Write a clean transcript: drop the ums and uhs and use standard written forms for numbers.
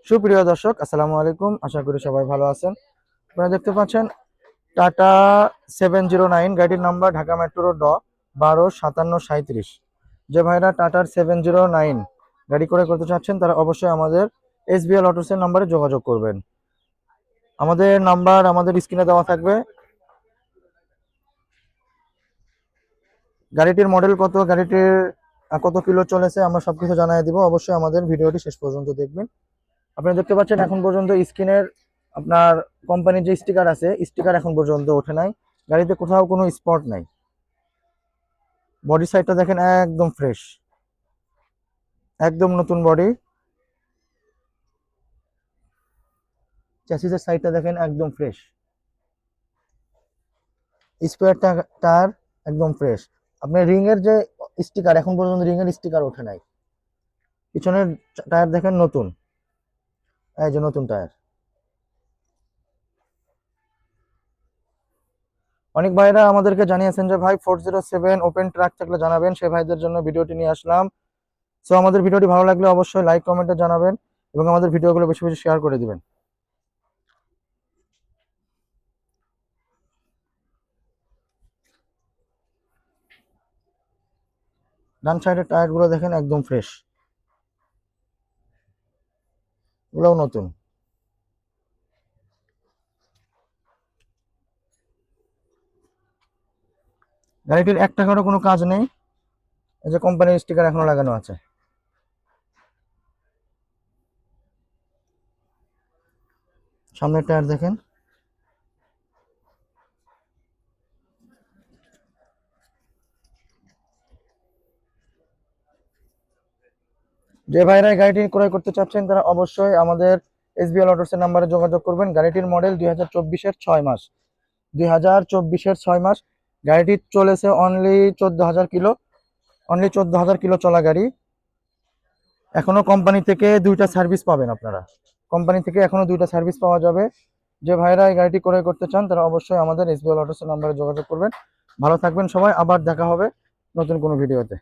সুপ্রিয় দর্শক, আসসালামু আলাইকুম। আশা করি সবাই ভালো আছেন। আপনারা দেখতে পাচ্ছেন টাটা 709, গাড়ির নাম্বার ঢাকা মেট্রো ড 125737। যে ভাইরা টাটার 709 গাড়ি করতে চাচ্ছেন তারা অবশ্যই আমাদের এসবিএল অটোসের নাম্বারে যোগাযোগ করবেন। আমাদের নাম্বার আমাদের স্ক্রিনে দেওয়া থাকবে। গাড়িটির মডেল কত, গাড়িটির কত কিলো চলেছে, আমরা সবকিছু জানিয়ে দিব। অবশ্যই আমাদের ভিডিওটি শেষ পর্যন্ত দেখবেন। আপনারা দেখতে পাচ্ছেন এখন পর্যন্ত স্ক্রিনের আপনার কোম্পানির যে স্টিকার আছে, স্টিকার এখন পর্যন্ত ওঠে নাই। গাড়িতে কোথাও কোনো স্পট নাই। বডি সাইডটা দেখেন একদম ফ্রেশ, একদম নতুন বডি। চ্যাসিসের সাইডটা দেখেন একদম ফ্রেশ। স্পেয়ার টায়ার একদম ফ্রেশ। আপনার রিং এর যে স্টিকার, এখন পর্যন্ত রিং এর স্টিকার ওঠে নাই। পিছনের টায়ার দেখেন নতুন, এই যে নতুন টায়ার। অনেক ভাইরা আমাদেরকে জানিয়েছেন যে ভাই 407 ওপেন ট্রাক থাকলে জানাবেন, সেই ভাইদের জন্য ভিডিওটি নিয়ে আসলাম। সো আমাদের ভিডিওটি ভালো লাগলে অবশ্যই লাইক কমেন্টে জানাবেন এবং আমাদের ভিডিওগুলো বেশি বেশি শেয়ার করে দিবেন। ডান সাইডের টায়ারগুলো দেখেন একদম ফ্রেশ, এগুলোও নতুন। গাড়িটির এক টাকারও কোনো কাজ নেই। এই যে কোম্পানির স্টিকার এখনো লাগানো আছে। সামনের টায়ার দেখেন। যে ভাইরা এই গাড়িটি ক্রয় করতে চাচ্ছেন তারা অবশ্যই আমাদের এসবিএল অটোসের নাম্বারে যোগাযোগ করবেন। গাড়িটির মডেল 2024-এর 6 মাস। 2024-এর 6 মাস। গাড়িটি চলেছে অনলি 14,000 কিলো। অনলি 14,000 কিলো চলা গাড়ি। এখনো কোম্পানি থেকে দুইটা সার্ভিস পাবেন আপনারা। কোম্পানি থেকে এখনো দুইটা সার্ভিস পাওয়া যাবে। যে ভাইরা এই গাড়িটি ক্রয় করতে চান তারা অবশ্যই আমাদের এসবিএল অটোসের নাম্বারে যোগাযোগ করবেন। ভালো থাকবেন সবাই, আবার দেখা হবে নতুন কোনো ভিডিওতে।